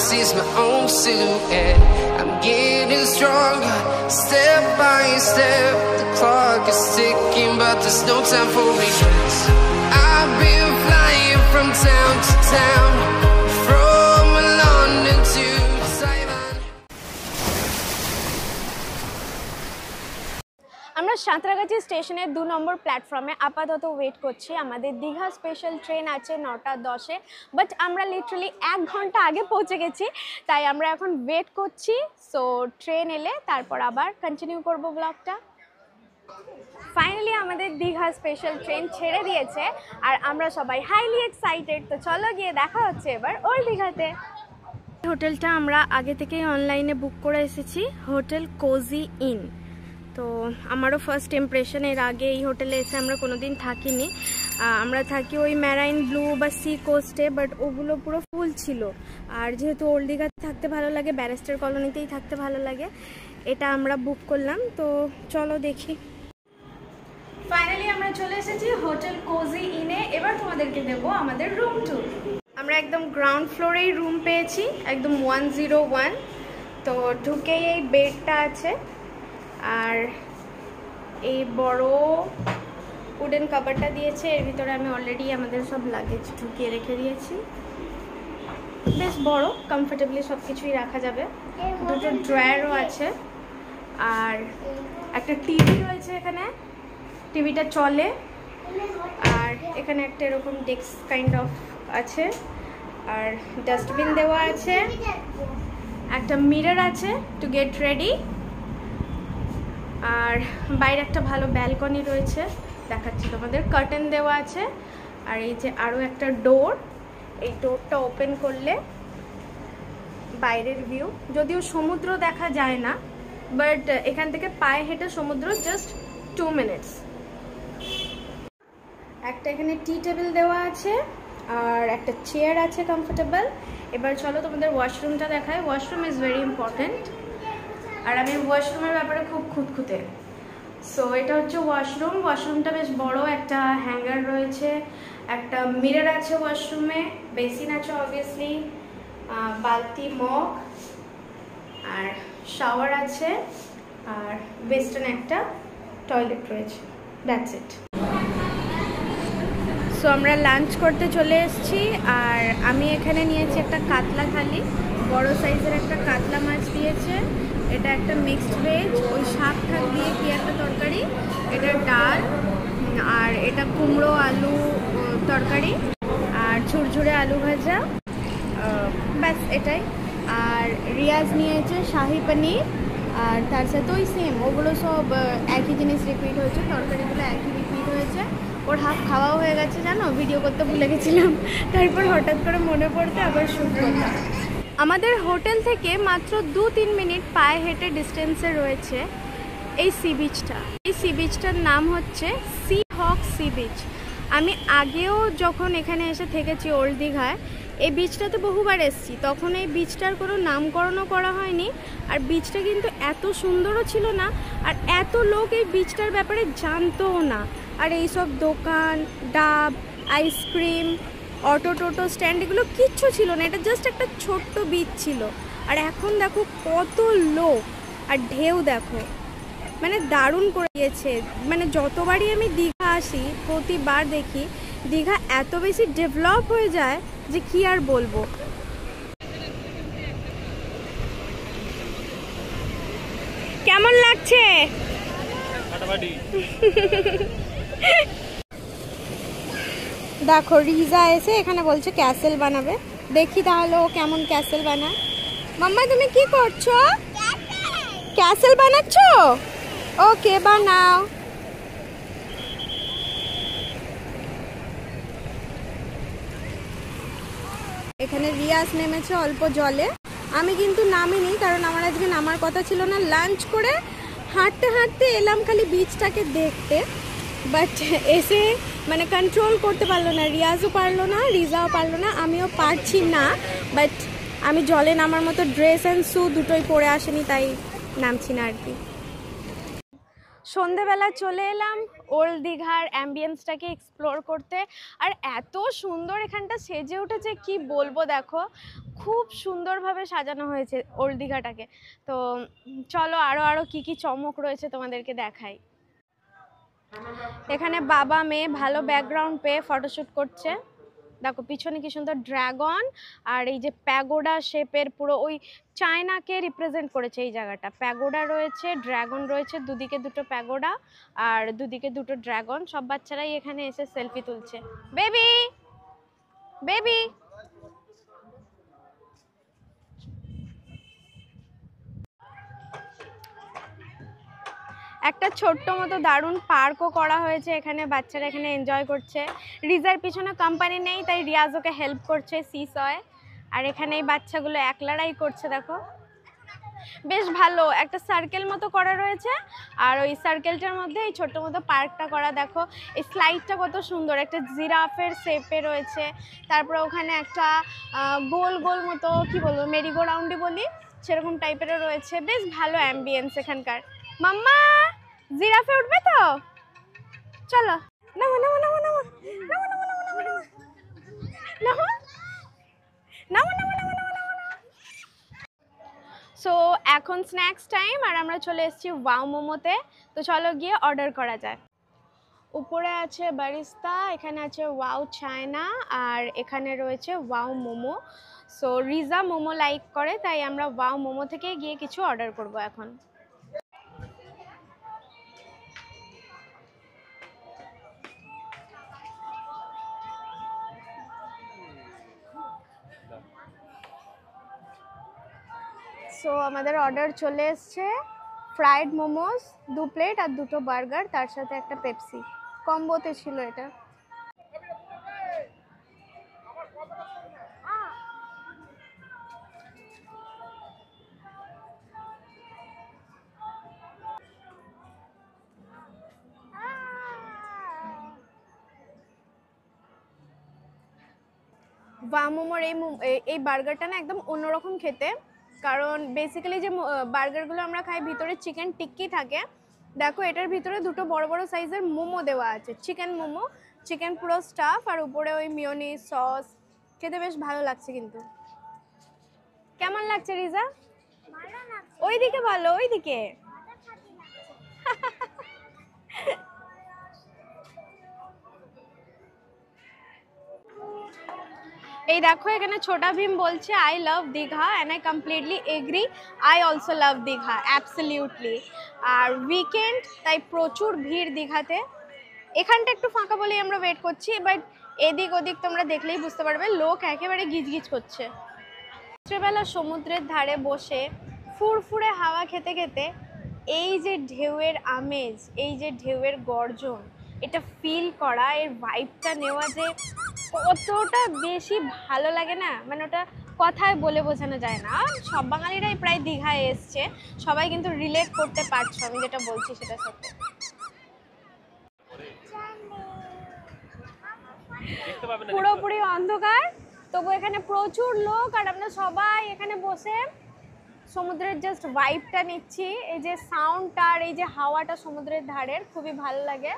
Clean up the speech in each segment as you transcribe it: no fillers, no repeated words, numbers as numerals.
sees my own silhouette. I'm getting stronger, step by step. The clock is ticking, but there's no time for regrets. I've been flying from town to town, from London to Taiwan. আমরা সাঁতরাগাছি স্টেশনের 2 নম্বর প্ল্যাটফর্মে আপাতত wait করছি। আমাদের Digha special train আছে 9:10-এ, but আমরা literally 1 ঘন্টা আগে পৌঁছে গেছি, তাই আমরা এখন ওয়েট করছি। সো ট্রেন এলে তারপর আবার কন্টিনিউ করব ব্লগটা। ফাইনালি আমাদের দীঘা স্পেশাল ট্রেন ছেড়ে দিয়েছে আর আমরা সবাই হাইলি এক্সাইটেড। তো চলো গিয়ে দেখা হচ্ছে এবার ওল্ড দীঘাতে। হোটেলটা আমরা আগে থেকেই অনলাইনে বুক করে এসেছি, হোটেল কোজি ইন। তো আমারও ফার্স্ট ইমপ্রেশন, এর আগে এই হোটেলে এসে আমরা কোনোদিন থাকিনি। আমরা থাকি ওই ম্যারাইন ব্লু বা সি কোস্টে, বাট ওগুলো পুরো ফুল ছিল। আর যেহেতু ওল্ড দীঘাতে থাকতে ভালো লাগে, ব্যারিস্টার কলোনিতেই থাকতে ভালো লাগে, এটা আমরা বুক করলাম। তো চলো দেখি। ফাইনালি আমরা চলে এসেছি হোটেল কোজি ইনে। এবার তোমাদেরকে দেবো আমাদের রুম ট্যুর। আমরা একদম গ্রাউন্ড ফ্লোরেই রুম পেয়েছি, একদম 101। তো ঢুকেই এই বেডটা আছে, আর এই বড় উডেন কাভারটা দিয়েছে। এর ভিতরে আমি অলরেডি আমাদের সব লাগেজ ঢুকিয়ে রেখে দিয়েছি। বেশ বড়, কমফোর্টেবলি সব কিছুই রাখা যাবে। দুটো ড্রয়ারও আছে, আর একটা টিভি রয়েছে এখানে, টিভিটা চলে। আর এখানে একটা এরকম ডেস্ক কাইন্ড অফ আছে, আর ডাস্টবিন দেওয়া আছে, একটা মিরর আছে টু গেট রেডি, আর বাইরে একটা ভালো ব্যালকনি রয়েছে, দেখাচ্ছি তোমাদের। কার্টেন দেওয়া আছে, আর এই যে আরও একটা ডোর, এই ডোরটা ওপেন করলে বাইরের ভিউ। যদিও সমুদ্র দেখা যায় না, বাট এখান থেকে পায়ে হেঁটে সমুদ্র জাস্ট 2 মিনিটস। একটা এখানে টি টেবিল দেওয়া আছে, আর একটা চেয়ার আছে কমফোর্টেবল। এবার চলো তোমাদের ওয়াশরুমটা দেখায়। ওয়াশরুম ইজ ভেরি ইম্পর্টেন্ট, আর আমি ওয়াশরুমের ব্যাপারে খুব খুঁতখুঁতে। সো এটা হচ্ছে ওয়াশরুম। ওয়াশরুমটা বেশ বড়, একটা হ্যাঙ্গার রয়েছে, একটা মিরর আছে ওয়াশরুমে, বেসিন আছে অবভিয়াসলি, বালতি, মগ, আর শাওয়ার আছে, আর ওয়েস্টার্ন একটা টয়লেট রয়েছে। That's it. সো আমরা লাঞ্চ করতে চলে এসেছি, আর আমি এখানে নিয়েছি একটা কাতলা থালি, বড় সাইজের একটা কাতলা মাছ দিয়েছে। এটা একটা মিক্সড ভেজ, ওই শাক ঠাক দিয়ে কি একটা তরকারি, এটা ডাল, আর এটা কুমড়ো আলু তরকারি, আর ঝুরঝুরে আলু ভাজা, ব্যাস এটাই। আর রিয়াজ নিয়েছে শাহি পনির, আর তার সাথে ওই সেম, ওগুলো সব একই জিনিস রিপিট হয়েছে, তরকারিগুলো একই রিপিট হয়েছে। ওর হাফ খাওয়াও হয়ে গেছে জানো, ভিডিও করতে ভুলে গেছিলাম, তারপর হঠাৎ করে মনে পড়তে আবার শুট করলাম। আমাদের হোটেল থেকে মাত্র 2-3 মিনিট পায়ে হেঁটে ডিস্টেন্সে রয়েছে এই সি বিচটা। এই সি বিচটার নাম হচ্ছে সি হক সি বিচ। আমি আগেও যখন এখানে এসে থেকেছি ওল্ড দীঘায়, এই বিচটাতে বহুবার এসেছি, তখন এই বিচটার কোনো নামকরণও করা হয়নি, আর বিচটা কিন্তু এত সুন্দরও ছিল না, আর এত লোক এই বিচটার ব্যাপারে জানতোও না। আর এইসব দোকান, ডাব, আইসক্রিম, অটো টোটো স্ট্যান্ড, এগুলো কিচ্ছু ছিল না। এটা জাস্ট একটা ছোট্ট বিচ ছিল, আর এখন দেখো কত লোক, আর ঢেউ দেখো, মানে দারুণ করে দিয়েছে। মানে যতবারই আমি দীঘা আসি, প্রতিবার দেখি দীঘা এত বেশি ডেভেলপ হয়ে যায় যে কি আর বলবো। কেমন লাগছে? দেখো রিজা এসে এখানে বলছে ক্যাসেল বানাবে, দেখি তাহলে ও কেমন ক্যাসেল বানায়। মাম্মা তুমি কি করছো? ক্যাসেল বানাচ্ছো? ওকে বানাও। এখানে রিয়াজ নেমেছে অল্প জলে, আমি কিন্তু নামিনি, কারণ আমার আজকে নামার কথা ছিল না। লাঞ্চ করে হাঁটতে হাঁটতে এলাম খালি বিচটাকে দেখতে, বাট এসে মানে কন্ট্রোল করতে পারলো না, রিয়াজও পারলো না, রিজাও পারলো না, আমিও পারছি না। বাট আমি জলে নামার মতো ড্রেস অ্যান্ড শু দুটোই পরে আসেনি, তাই নামছি না আর কি। সন্ধেবেলা চলে এলাম ওল্ড দীঘার অ্যাম্বিয়েন্সটাকে এক্সপ্লোর করতে, আর এত সুন্দর এখানটা সেজে উঠেছে কি বলবো। দেখো খুব সুন্দরভাবে সাজানো হয়েছে ওল্ড দীঘাটাকে। তো চলো আরো আরো কি কি চমক রয়েছে তোমাদেরকে দেখাই। এখানে বাবা মেয়ে ভালো ব্যাকগ্রাউন্ড পেয়ে ফটোশুট করছে। দেখো পিছনে কি সুন্দর ড্রাগন, আর এই যে প্যাগোডা শেপের পুরো ওই চায়নাকে রিপ্রেজেন্ট করেছে এই জায়গাটা। প্যাগোডা রয়েছে, ড্রাগন রয়েছে, দুদিকে দুটো প্যাগোডা আর দুদিকে দুটো ড্রাগন। সব বাচ্চারাই এখানে এসে সেলফি তুলছে। বেবি বেবি একটা ছোট্ট মতো দারুণ পার্কও করা হয়েছে এখানে, বাচ্চারা এখানে এনজয় করছে। রিজার পিছনে কোম্পানি নেই তাই রিয়াজ ওকে হেল্প করছে সিসয়। আর এখানে এই বাচ্চাগুলো একলারাই করছে, দেখো বেশ ভালো। একটা সার্কেল মতো করা রয়েছে আর ওই সার্কেলটার মধ্যে এই ছোট্ট মতো পার্কটা করা। দেখো এই স্লাইডটা কত সুন্দর, একটা জিরাফের শেপে রয়েছে। তারপরে ওখানে একটা গোল গোল মতো কি বলবো, মেরিগো রাউন্ডই বলি, সেরকম টাইপেরও রয়েছে। বেশ ভালো অ্যাম্বিয়েন্স এখানকার। মাম্মা জিরাফে উঠবে তো? চলো নামো নামো নামো নামো নামো নামো নামো নামো নামো নামো নামো নামো নামো নামো নামো। সো এখন স্ন্যাক্স টাইম আর আমরা চলে এসেছি ওয়াও মোমোতে। তো চলো গিয়ে অর্ডার করা যায়। উপরে আছে বারিস্তা, এখানে আছে ওয়াও চায়না, আর এখানে রয়েছে wow momo. So Reza momo like করে তাই আমরা ওয়াও মোমো থেকে গিয়ে কিছু অর্ডার করব এখন। সো আমাদের অর্ডার চলে এসছে ফ্রাইড মোমোস 2 প্লেট আর 2টো বার্গার, তার সাথে একটা পেপসি। কম্বোতে ছিল এটা। ওয়াও মোমোর এই বার্গারটা না একদম অন্যরকম খেতে, কারণ বেসিক্যালি যে বার্গারগুলো আমরা খাই ভিতরে চিকেন টিক্কি থাকে। দেখো এটার ভিতরে দুটো বড় বড় সাইজের মোমো দেওয়া আছে, চিকেন মোমো, চিকেন পুরো স্টাফ, আর উপরে ওই মিয়োনিজ সস। খেতে বেশ ভালো লাগছে। কিন্তু কেমন লাগছে রিজা? ওইদিকে ভালো, ওইদিকে। এই দেখো এখানে ছোটা ভীম বলছে I love Digha and I completely agree, I also love Digha absolutely. আর উইকেন্ড তাই প্রচুর ভিড় দীঘাতে। এখানটা একটু ফাঁকা বলেই আমরা ওয়েট করছি, বাট এদিক ওদিক তোমরা দেখলেই বুঝতে পারবে লোক একেবারে গিজগিজ করছে। রাত্রেবেলা সমুদ্রের ধারে বসে ফুরফুরে হাওয়া খেতে খেতে এই যে ঢেউয়ের আমেজ, এই যে ঢেউয়ের গর্জন, এটা ফিল করা, এর ভাইবটা নেওয়া যে কতটা বেশি ভালো লাগে না, মানে ওটা কথায় বলে বোঝানো যায় না। সব বাঙালিরাই প্রায় দীঘায় এসছে, সবাই কিন্তু রিলেট করতে পারছো আমি যেটা বলছি সেটার সাথে। পুরোপুরি অন্ধকার, তবু এখানে প্রচুর লোক, আর আমরা সবাই এখানে বসে সমুদ্রের জাস্ট ভাইবটা নিচ্ছি। এই যে সাউন্ডটা আর এই যে হাওয়াটা সমুদ্রের ধারের খুবই ভালো লাগে।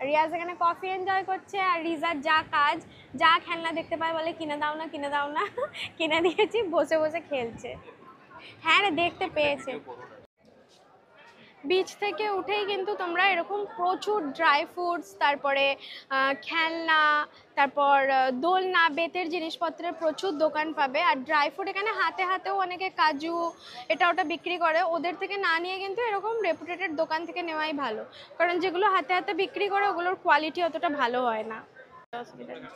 রিয়াজ এখানে কফি এনজয় করছে, আর রিজার যা কাজ, যা খেলনা দেখতে পায় বলে কিনে দাও না কিনে দাও না, কিনে দিয়েছি, বসে বসে খেলছে। হ্যাঁ রে, দেখতে পেয়েছে। বিচ থেকে উঠেই কিন্তু তোমরা এরকম প্রচুর ড্রাই ফ্রুটস, তারপরে খেলনা, তারপর দোলনা, বেতের জিনিসপত্রের প্রচুর দোকান পাবে। আর ড্রাই ফ্রুট এখানে হাতে হাতেও অনেকে কাজু এটা ওটা বিক্রি করে, ওদের থেকে না নিয়ে কিন্তু এরকম রেপুটেটেড দোকান থেকে নেওয়াই ভালো, কারণ যেগুলো হাতে হাতে বিক্রি করে ওগুলোর কোয়ালিটি অতটা ভালো হয় না। অসুবিধা নেই।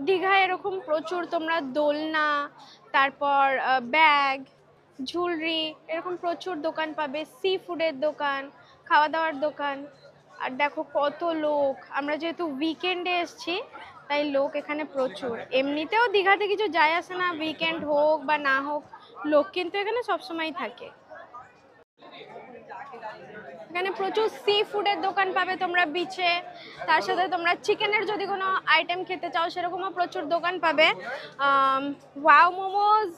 দীঘায় এরকম প্রচুর তোমরা দোলনা, তারপর ব্যাগ, ঝুলরি, এরকম প্রচুর দোকান পাবে। সি ফুডের দোকান, খাওয়া দাওয়ার দোকান। আর দেখো কত লোক, আমরা যেহেতু উইকেন্ডে এসছি তাই লোক এখানে প্রচুর। এমনিতেও দীঘাতে কিছু যায় আসে না, উইকেন্ড হোক বা না হোক, লোক কিন্তু এখানে সবসময় থাকে। এখানে প্রচুর সি ফুডের দোকান পাবে তোমরা বিচে, তার সাথে তোমরা চিকেনের যদি কোনো আইটেম খেতে চাও সেরকমও প্রচুর দোকান পাবে। ওয়াও মোমোজ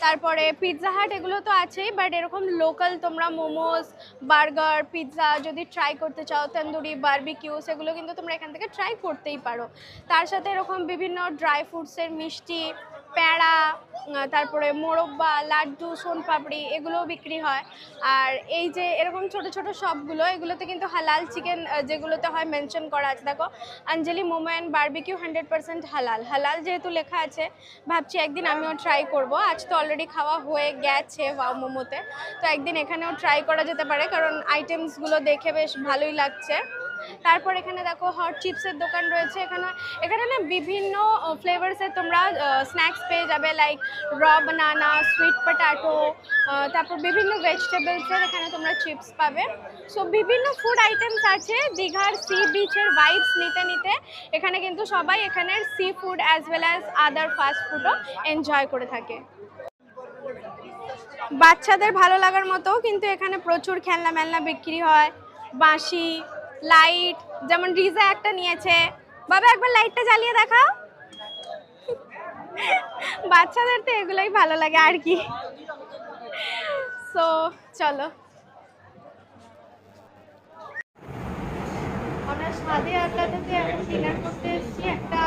তারপরে পিৎজা হাট এগুলো তো আছেই, বাট এরকম লোকাল তোমরা মোমোস, বার্গার, পিৎজা যদি ট্রাই করতে চাও, তন্দুরি, বারবিকিউ, সেগুলো কিন্তু তোমরা এখান থেকে ট্রাই করতেই পারো। তার সাথে এরকম বিভিন্ন ড্রাই ফ্রুটসের মিষ্টি, প্যাড়া, তারপরে মোরব্বা, লাড্ডু, সোনপাপড়ি এগুলোও বিক্রি হয়। আর এই যে এরকম ছোট ছোট শপগুলো, এগুলোতে কিন্তু হালাল চিকেন যেগুলোতে হয় মেনশন করা আছে, দেখো অঞ্জলি মোমো অ্যান্ড বারবিকিউ 100% হালাল। হালাল যেহেতু লেখা আছে, ভাবছি একদিন আমিও ট্রাই করব। আজ তো অলরেডি খাওয়া হয়ে গেছে ওয়াও মোমোতে, তো একদিন এখানেও ট্রাই করা যেতে পারে, কারণ আইটেমসগুলো দেখে বেশ ভালোই লাগছে। তারপর এখানে দেখো হট চিপসের দোকান রয়েছে। এখানে না বিভিন্ন ফ্লেভার্সের তোমরা স্ন্যাক্স পেয়ে যাবে, লাইক র বানানা, সুইট পটাটো, তারপর বিভিন্ন ভেজিটেবলসের এখানে তোমরা চিপস পাবে। সো বিভিন্ন ফুড আইটেমস আছে। দীঘার সি বিচের ভাইবস নিতে নিতে এখানে কিন্তু সবাই এখানের sea food as well as other fast ফুডও এনজয় করে থাকে। বাচ্চাদের ভালো লাগার মতো কিন্তু এখানে প্রচুর খেলনা মেলনা বিক্রি হয়, বাঁশি, লাইট, যেমন রিজা একটা নিয়েছে। বাবা একবার লাইটটা জ্বালিয়ে দেখাও। বাচ্চাদের তো এগুলোই ভালো লাগে আর কি। সো চলো, আমরা সাদে আড্ডা থেকে এখন ডিনার করতে এসেছি। একটা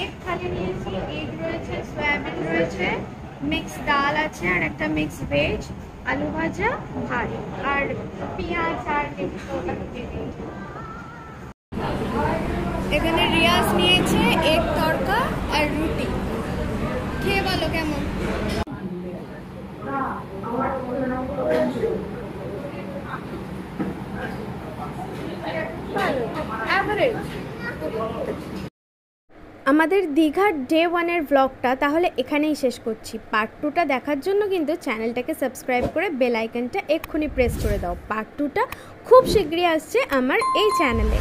এগ থালি নিয়েছি, এগ রয়েছে, সয়াবিন রয়েছে, মিক্স ডাল আছে, আর একটা মিক্স ভেজ, আলু ভাজা, ভাত আর পেঁয়াজ আর এখানে রিয়াজ নিয়েছে এগ তড়কা আর রুটি। খেয়ে বলো কেমন। আমাদের দীঘার ডে 1-এর ব্লগটা তাহলে এখানেই শেষ করছি। পার্ট 2টা দেখার জন্য কিন্তু চ্যানেলটাকে সাবস্ক্রাইব করে বেল আইকনটা এক্ষুনি প্রেস করে দাও। পার্ট 2টা খুব শীঘ্রই আসছে আমার এই চ্যানেলে।